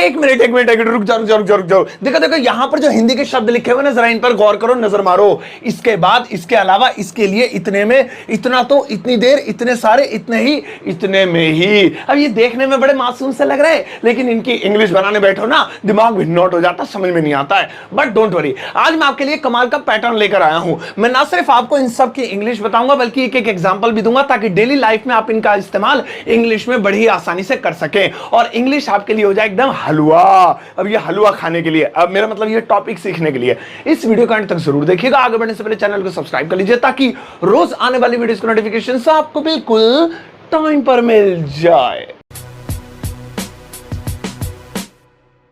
एक मिनट रुक जाओ। देखो देखो यहां पर जो हिंदी के शब्द लिखे हुए ना, जरा इन पर गौर करो, नजर मारो। इसके बाद, इसके अलावा, इसके लिए, इतने में, इतना तो, इतनी देर, इतने सारे, इतने ही, इतने में ही। अब ये देखने में बड़े मासूम से लग रहे हैं, लेकिन इनकी इंग्लिश बनाने बैठो ना, दिमाग भी नॉट हो जाता, समझ में नहीं आता है। बट डोंट वरी, आज मैं आपके लिए कमाल का पैटर्न लेकर आया हूं। मैं ना सिर्फ आपको इन सब की इंग्लिश बताऊंगा, बल्कि एक एक एग्जांपल भी दूंगा, ताकि डेली लाइफ में आप इनका इस्तेमाल इंग्लिश में बड़ी आसानी से कर सकें और इंग्लिश आपके लिए हो जाए एकदम हलवा। अब ये हलवा खाने के लिए, अब मेरा मतलब ये टॉपिक सीखने के लिए, इस वीडियो का अंत तक जरूर देखिएगा। आगे बढ़ने से पहले चैनल को सब्सक्राइब कर लीजिए, ताकि रोज आने वाली वीडियोस की नोटिफिकेशन आपको बिल्कुल टाइम पर मिल जाए।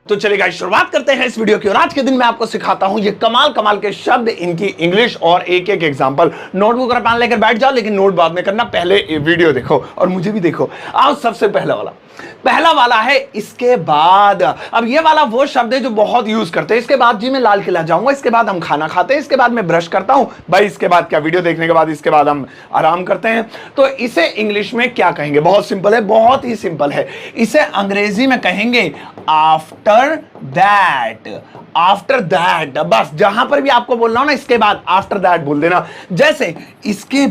तो चलिए गाइस, शुरुआत करते हैं इस वीडियो की। और आज के दिन मैं आपको सिखाता हूं ये कमाल कमाल के शब्द, इनकी इंग्लिश और एक एक एग्जांपल। नोटबुक और पेन लेकर बैठ जाओ, लेकिन नोट बाद में करना, पहले वीडियो देखो और मुझे भी देखो। आओ, सबसे पहला वाला है इसके बाद। अब ये वाला वो शब्द है जो बहुत यूज करते हैं। इसके बाद जी मैं लाल किला जाऊंगा, इसके बाद हम खाना खाते हैं, इसके बाद मैं ब्रश करता हूं। भाई इसके बाद क्या, वीडियो देखने के बाद इसके बाद हम आराम करते हैं। तो इसे इंग्लिश में क्या कहेंगे? बहुत सिंपल है, बहुत ही सिंपल है। इसे अंग्रेजी में कहेंगे आफ्टर दैट। आफ्टर दैट, बस जहां पर भी आपको बोलना हो ना, इसके बाद आफ्टर दैट बोल देना। जैसे इसके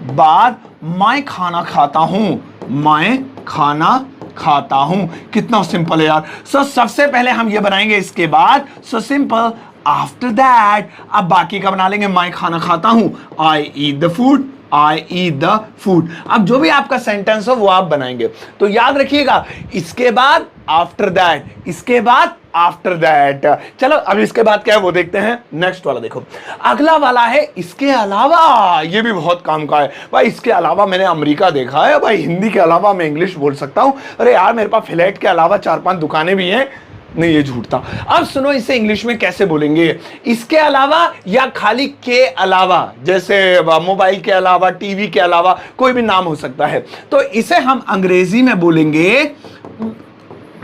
बाद मैं खाना खाता हूं, मैं खाना खाता हूं। कितना सिंपल है यार। सबसे पहले हम ये बनाएंगे इसके बाद, सिंपल आफ्टर दैट। अब बाकी का बना लेंगे, मैं खाना खाता हूं, I eat the food, I eat the food. अब जो भी आपका सेंटेंस हो वो आप बनाएंगे। तो याद रखिएगा, इसके बाद आफ्टर दैट, इसके बाद आफ्टर दैट। चलो अब इसके बाद क्या है वो देखते हैं। नेक्स्ट वाला देखो, अगला वाला है इसके अलावा। ये भी बहुत काम का है भाई। इसके अलावा मैंने अमेरिका देखा है भाई, हिंदी के अलावा मैं इंग्लिश बोल सकता हूं। अरे यार, मेरे पास फ्लैट के अलावा 4-5 दुकानें भी हैं। नहीं, ये झूठ था। अब सुनो, इसे इंग्लिश में कैसे बोलेंगे? इसके अलावा या खाली के अलावा, जैसे मोबाइल के अलावा, टीवी के अलावा, कोई भी नाम हो सकता है। तो इसे हम अंग्रेजी में बोलेंगे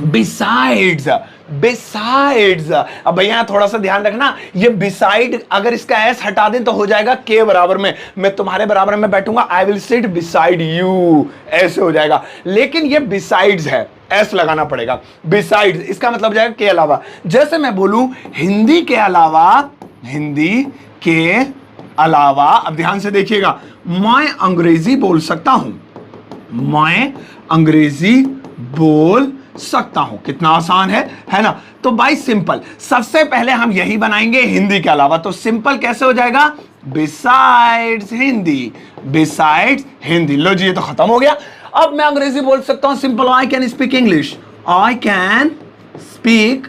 बिसाइड्स। बिसाइड्स। अब भैया थोड़ा सा ध्यान रखना, ये बिसाइड अगर इसका एस हटा दें तो हो जाएगा के बराबर में। मैं तुम्हारे बराबर में बैठूंगा, I will sit beside you, ऐसे हो जाएगा। लेकिन ये बिसाइड्स है, एस लगाना पड़ेगा। बिसाइड्स इसका मतलब जाएगा के अलावा। जैसे मैं बोलूं हिंदी के अलावा, हिंदी के अलावा, अब ध्यान से देखिएगा, मैं अंग्रेजी बोल सकता हूं, मैं अंग्रेजी बोल सकता हूं। कितना आसान है ना? तो भाई सिंपल, सबसे पहले हम यही बनाएंगे हिंदी के अलावा। तो सिंपल कैसे हो जाएगा? Besides Hindi, besides Hindi. लो जी, ये तो खत्म हो गया। अब मैं अंग्रेजी बोल सकता हूं, simple, I can speak English, I can speak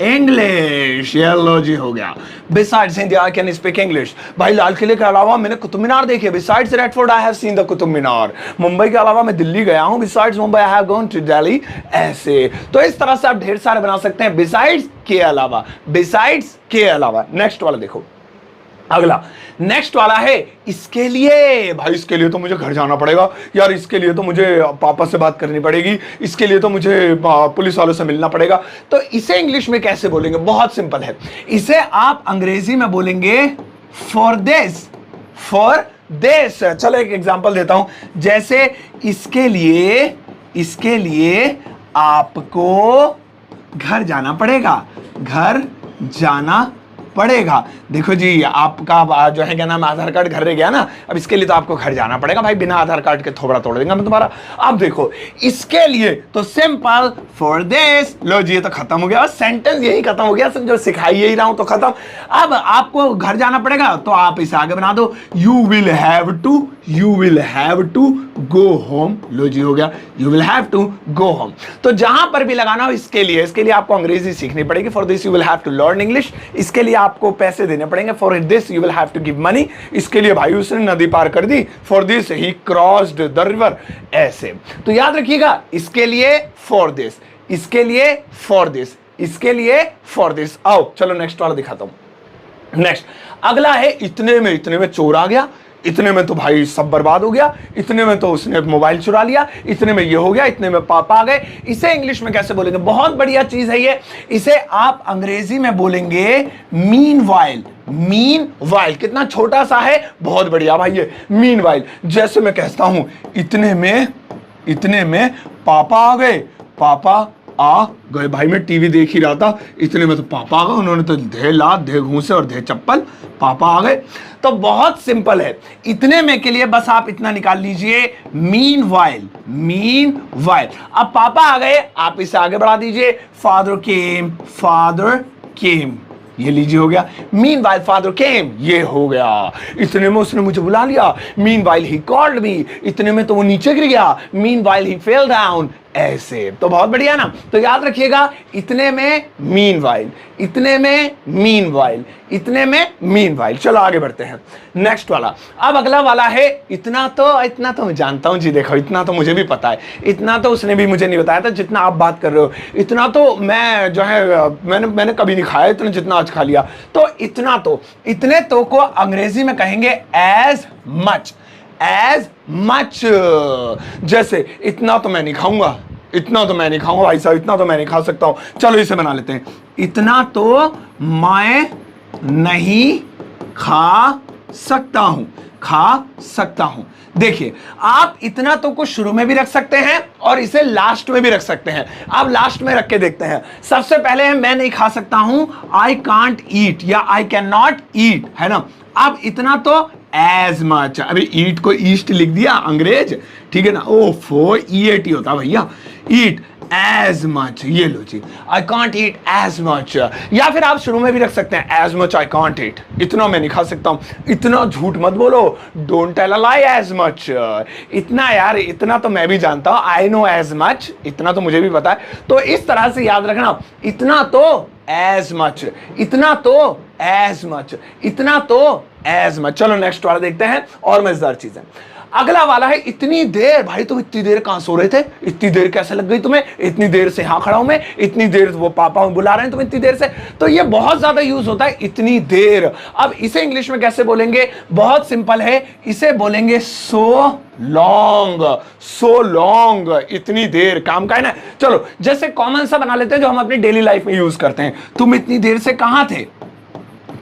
English. ये लो जी हो गया। Besides Hindi, I can speak English. भाई लाल किले के अलावा मैंने कुतुब मीनार देखी है। Besides red fort I have seen the Qutub Minar. Mumbai के अलावा मैं दिल्ली गया हूं। Besides Mumbai I have gone to Delhi. ऐसे तो इस तरह से आप ढेर सारे बना सकते हैं, बिसाइड्स के अलावा, बिसाइड्स के अलावा। नेक्स्ट वाला देखो, अगला नेक्स्ट वाला है इसके लिए। भाई इसके लिए तो मुझे घर जाना पड़ेगा यार, इसके लिए तो मुझे पापा से बात करनी पड़ेगी, इसके लिए तो मुझे पुलिस वालों से मिलना पड़ेगा। तो इसे इंग्लिश में कैसे बोलेंगे? बहुत सिंपल है। इसे आप अंग्रेजी में बोलेंगे फॉर दिस, फॉर दिस। चलो एक एग्जांपल देता हूं। जैसे इसके लिए आपको घर जाना पड़ेगा, घर जाना पड़ेगा। देखो जी, आपका जो है क्या नाम, आधार कार्ड घर रह गया ना, अब इसके लिए तो आपको घर जाना पड़ेगा। भाई बिना आधार कार्ड के थोबड़ा तोड़ देंगे मैं तुम्हारा। अब देखो इसके लिए तो सिंपल फॉर दिस। लो जी, ये तो खत्म हो गया, सेंटेंस यही खत्म हो गया। जो सिखाई यही रहा हूं तो खत्म। अब आपको घर जाना पड़ेगा तो आप इसे आगे बना दो, you will have to go home. लो जी हो गया, you will have to go home. तो जहां पर भी लगाना हो इसके लिए आपको अंग्रेजी सीखनी पड़ेगी। For this you will have to learn English. इसके लिए आपको पैसे देने पड़ेंगे। For this you will have to give money. इसके लिए भाई उसने नदी पार कर दी। For this he crossed the river. ऐसे तो याद रखिएगा, इसके लिए फॉर दिस, इसके लिए फॉर दिस, इसके लिए फॉर दिस। आओ चलो नेक्स्ट वाला दिखाता हूं। नेक्स्ट अगला है इतने में चोर आ गया, इतने में तो भाई सब बर्बाद हो गया, इतने में तो उसने मोबाइल चुरा लिया, इतने में ये हो गया, इतने में पापा आ गए। इसे इंग्लिश में कैसे बोलेंगे? बहुत बढ़िया चीज है ये। इसे आप अंग्रेजी में बोलेंगे मीनवाइल। मीनवाइल कितना छोटा सा है, बहुत बढ़िया भाई ये मीनवाइल। जैसे मैं कहता हूं इतने में पापा आ गए, पापा आ गए। भाई मैं टीवी देख ही रहा था, इतने में तो पापा आ गए। उन्होंने तो धे लात, धे घूंसे और धे चप्पल, पापा आ गए। तो बहुत सिंपल है, इतने में के लिए बस आप इतना निकाल लीजिए, मीन वाइल। अब पापा आ गए, आप इसे आगे बढ़ा दीजिए, फादर केम, ये लीजिए हो गया। मीन वाइल फादर केम, ये हो गया। इतने में उसने मुझे बुला लिया, mean while he called me, इतने में तो वो नीचे गिर गया, mean while he fell down, ऐसे। तो बहुत बढ़िया ना। तो याद रखिएगा, इतने में मीन वाइल, इतने में मीन वाइल, इतने में मीन वाइल। चलो आगे बढ़ते हैं, नेक्स्ट वाला। अब अगला वाला है इतना तो मैं जानता हूं जी, देखो इतना तो मुझे भी पता है, इतना तो उसने भी मुझे नहीं बताया था जितना आप बात कर रहे हो। इतना तो मैं जो है मैंने कभी नहीं खाया इतना जितना आज खा लिया। तो इतना तो, इतने तो को अंग्रेजी में कहेंगे एज मच। जैसे इतना तो मैं नहीं खाऊंगा, भाई साहब इतना तो मैं नहीं खा सकता हूं। चलो इसे बना लेते हैं, इतना तो मैं नहीं खा सकता हूं। देखिए, आप इतना तो को शुरू में भी रख सकते हैं और इसे लास्ट में भी रख सकते हैं। आप लास्ट में रख के देखते हैं। सबसे पहले है मैं नहीं खा सकता हूं, आई कांट ईट या आई कैन नॉट ईट, है ना। अब इतना तो एज मच, अभी ईट को ईस्ट लिख दिया अंग्रेज, ठीक है ना। ओफो, ईएटी होता भैया, ईट एज मच, ये लो जी, I can't eat as much. या फिर आप शुरू में भी रख सकते हैं, as much I can't eat, इतना मैं नहीं खा सकता हूं। इतना झूठ मत बोलो, don't tell a lie, as much. इतना यार, इतना तो मैं भी जानता हूं, आई नो एज मच, इतना तो मुझे भी पता है। तो इस तरह से याद रखना, इतना तो एज मच, इतना तो एज मच, इतना तो एज मच। चलो नेक्स्ट वाला देखते हैं, और मजेदार चीजें। अगला वाला है इतनी देर। भाई तुम इतनी देर कहां सो रहे थे, इतनी देर कैसे लग गई तुम्हें, इतनी देर से यहां खड़ा हूं मैं, इतनी देर वो पापा बुला रहे हैं तुम इतनी देर से। तो ये बहुत ज्यादा यूज होता है, इतनी देर। अब इसे इंग्लिश में कैसे बोलेंगे, बहुत सिंपल है, इसे बोलेंगे सो लॉन्ग, इतनी देर। काम का है ना। चलो जैसे कॉमन सा बना लेते हैं जो हम अपनी डेली लाइफ में यूज करते हैं, तुम इतनी देर से कहां थे,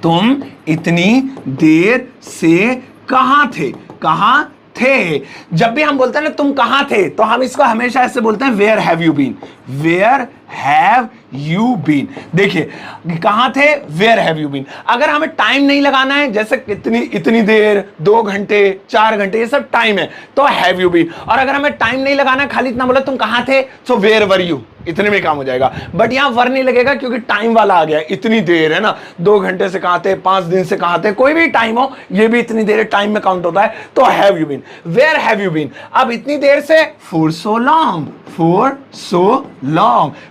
तुम इतनी देर से कहां थे, कहां थे। जब भी हम बोलते हैं ना तुम कहां थे, तो हम इसको हमेशा ऐसे बोलते हैं, where have you been, where have you been. देखिए कहां थे, वेयर हैव यू बीन। अगर हमें टाइम नहीं लगाना है, जैसे इतनी देर, 2 घंटे, 4 घंटे, ये सब टाइम है, तो हैव यू बीन। और अगर हमें टाइम नहीं लगाना है, खाली इतना बोला तुम कहां थे, तो वेयर वर यू, इतने में काम हो जाएगा। बट यहां वर नहीं लगेगा क्योंकि टाइम वाला आ गया, इतनी देर है ना, 2 घंटे से कहां थे, 5 दिन से कहां थे, कोई भी टाइम हो, ये भी इतनी देर टाइम में काउंट होता है। तो have you been, where have you been. अब इतनी देर से, for so long,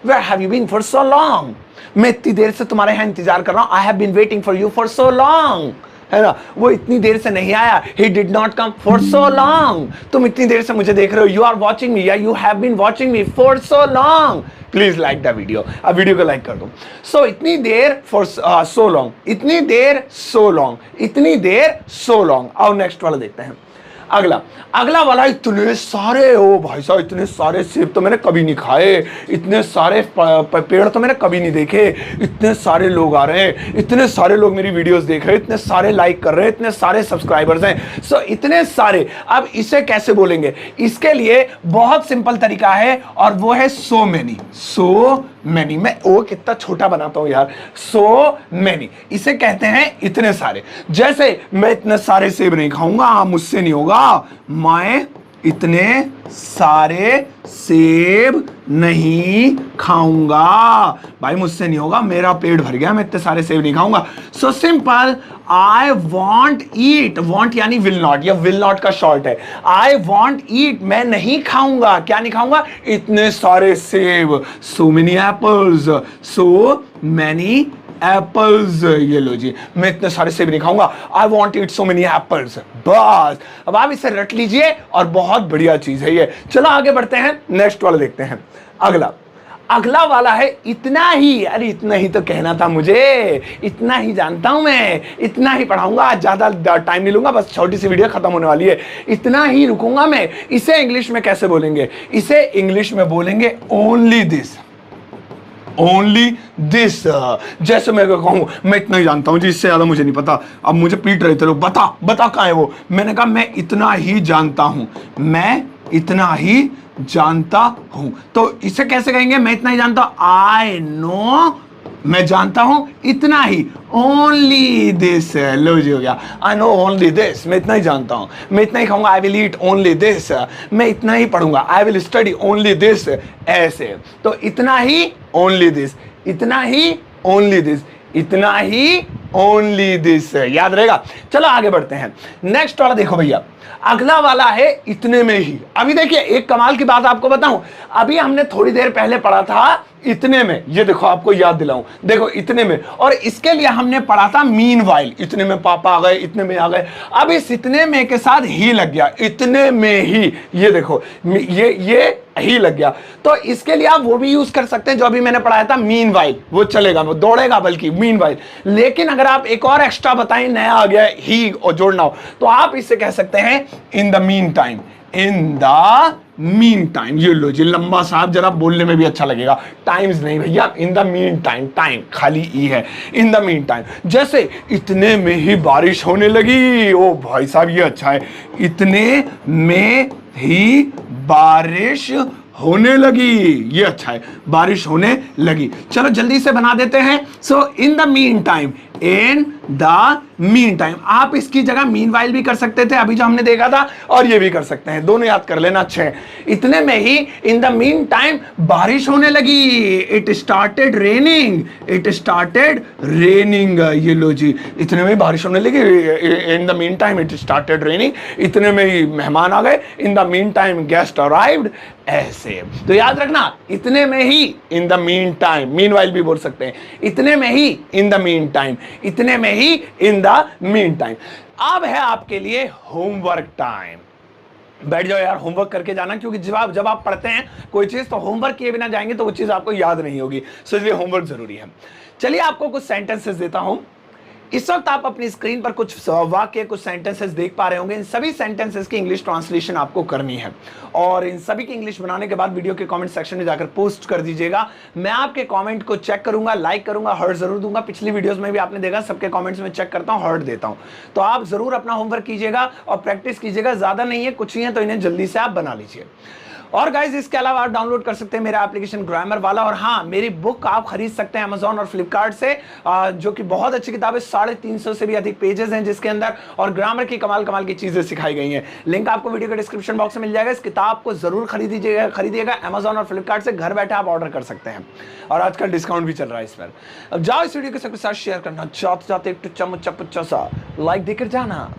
where have you been for so long. मैं इतनी देर से तुम्हारे यहां इंतजार कर रहा हूं, I have been waiting for you for so long, है ना। वो इतनी देर से नहीं आया, he did not come for so long। तुम इतनी देर से मुझे देख रहे हो, you are watching me या you have been watching me for so long। Please like the video, अब वीडियो को लाइक कर दो। सो इतनी देर फॉर सो लॉन्ग, इतनी देर सो लॉन्ग, इतनी देर सो लॉन्ग। और नेक्स्ट वाला देखते हैं। अगला वाला, इतने सारे, ओ भाई साहब इतने सारे सेब तो मैंने कभी नहीं खाए, इतने सारे पेड़ तो मैंने कभी नहीं देखे, इतने सारे लोग आ रहे हैं, इतने सारे लोग मेरी वीडियोस देख रहे हैं, इतने सारे लाइक कर रहे हैं, इतने सारे सब्सक्राइबर्स हैं। सो इतने सारे। अब इसे कैसे बोलेंगे, इसके लिए बहुत सिंपल तरीका है और वो है सो मेनी। मैं ओ कितना छोटा बनाता हूं यार, सो मेनी, इसे कहते हैं इतने सारे। जैसे मैं इतने सारे सेब नहीं खाऊंगा, मुझसे नहीं होगा, मैं इतने सारे सेब नहीं खाऊंगा, भाई मुझसे नहीं होगा, मेरा पेट भर गया, मैं इतने सारे सेब नहीं खाऊंगा। So simple, I want eat, want यानी विल नॉट, या विल नॉट का शॉर्ट है। आई वॉन्ट ईट, मैं नहीं खाऊंगा, क्या नहीं खाऊंगा, इतने सारे सेब, so many apples, so many apples. ये लो जी, मैं इतने सारे सेब नहीं खाऊंगा, I want eat so many apples. बस अब आप इसे रट लीजिए और बहुत बढ़िया चीज है ये। चलो आगे बढ़ते हैं, नेक्स्ट वाला देखते हैं। अगला वाला है इतना ही। अरे इतना ही तो कहना था मुझे, इतना ही जानता हूं मैं, इतना ही पढ़ाऊंगा, आज ज्यादा टाइम नहीं लूंगा, बस छोटी सी वीडियो खत्म होने वाली है, इतना ही रुकूंगा मैं। इसे इंग्लिश में कैसे बोलेंगे, इसे इंग्लिश में बोलेंगे ओनली दिस, ओनली दिस। जैसे मैं कहूं मैं इतना ही जानता हूं जी, इससे ज्यादा मुझे नहीं पता। अब मुझे पीट रहे थे लोग, बता कहां है वो। मैंने कहा मैं इतना ही जानता हूं, मैं इतना ही जानता हूं। तो इसे कैसे कहेंगे, मैं इतना ही जानता हूं, आई नो, मैं जानता हूं इतना ही, ओनली दिस, लो जी हो गया, आई नो ओनली दिस, मैं इतना ही जानता हूं, मैं इतना ही खाऊंगा, I will eat only this, मैं इतना ही पढ़ूंगा, I will study only this, ऐसे। तो इतना ही ओनली दिस, इतना ही ओनली दिस, इतना ही ओनली दिस, याद रहेगा। चलो आगे बढ़ते हैं, नेक्स्ट वाला देखो भैया, अगला वाला है इतने में ही। अभी देखिए एक कमाल की बात आपको बताऊं, अभी हमने थोड़ी देर पहले पढ़ा था इतने में, ये देखो आपको याद दिलाऊं, देखो इतने में, और इसके लिए हमने पढ़ा था मीन वाइल, इतने में पापा आ गए, इतने में आ गए। अब इस इतने में के साथ ही लग गया, इतने में ही, ये देखो ये ही लग गया। तो इसके लिए आप वो भी यूज कर सकते हैं जो अभी मैंने पढ़ाया था मीन वाइल, वो चलेगा, वो दौड़ेगा बल्कि मीन वाइल। लेकिन अगर आप एक और एक्स्ट्रा बताएं, नया आ गया ही और जोड़ना हो, तो आप इससे कह सकते हैं इन the meantime, in the mean time. ये लो जी, लंबा साहब जरा बोलने में भी अच्छा लगेगा, टाइम्स नहीं भैया, इन द मीन टाइम, टाइम खाली ई है, इन द मीन टाइम। जैसे इतने में ही बारिश होने लगी, ओ भाई साहब ये अच्छा है, इतने में ही बारिश होने लगी, ये अच्छा है, बारिश होने लगी। चलो जल्दी से बना देते हैं। So in the meantime, in the meantime, आप इसकी जगह मीन वाइल भी कर सकते थे अभी जो हमने देखा था, और ये भी कर सकते हैं, दोनों याद कर लेना अच्छे। इतने में ही इन द मीन टाइम बारिश होने लगी, it started raining, it started raining, ये लो जी, इतने में ही बारिश होने लगी, in the meantime it started raining, इतने में ही मेहमान आ गए, in the meantime guest arrived, ऐसे। तो याद रखना, इतने में ही in the meantime, meanwhile भी बोल सकते हैं, इतने में ही इन द मीन टाइम, इतने में ही इन द मीन टाइम। अब है आपके लिए होमवर्क टाइम। बैठ जाओ यार, होमवर्क करके जाना, क्योंकि जब आप पढ़ते हैं कोई चीज तो होमवर्क किए बिना जाएंगे तो वो चीज आपको याद नहीं होगी, इसलिए होमवर्क जरूरी है। चलिए आपको कुछ सेंटेंसेस देता हूं। इस वक्त आप अपनी स्क्रीन पर कुछ वाक्य, कुछ सेंटेंसेस देख पा रहे होंगे। इन सभी सेंटेंसेस की इंग्लिश ट्रांसलेशन आपको करनी है, और इन सभी की इंग्लिश बनाने के बाद वीडियो के कमेंट सेक्शन में जाकर पोस्ट कर दीजिएगा। मैं आपके कमेंट को चेक करूंगा, लाइक करूंगा, हार्ट जरूर दूंगा। पिछली वीडियोस में भी आपने देखा, सबके कमेंट्स में चेक करता हूं, हार्ट देता हूं। तो आप जरूर अपना होमवर्क कीजिएगा और प्रैक्टिस कीजिएगा, ज्यादा नहीं है, कुछ ही है, तो इन्हें जल्दी से आप बना लीजिए। और गाइज इसके अलावा आप डाउनलोड कर सकते हैं मेरा एप्लीकेशन ग्रामर वाला, और हाँ मेरी बुक आप खरीद सकते हैं अमेजॉन और फ्लिपकार्ट से, जो कि बहुत अच्छी किताब है, 350 से भी अधिक पेजेस हैं जिसके अंदर, और ग्रामर की कमाल कमाल की चीजें सिखाई गई हैं। लिंक आपको वीडियो के डिस्क्रिप्शन बॉक्स में मिल जाएगा। इस किताब को जरूर खरीदिएगा अमेजॉन और फ्लिपकार्ट से, घर बैठे आप ऑर्डर कर सकते हैं, और आजकल डिस्काउंट भी चल रहा है इस पर। अब जाओ इस वीडियो के सबके साथ शेयर करना, जाते जाते एक टुच्चा मुच्चा पुच्चा सा लाइक देकर जाना।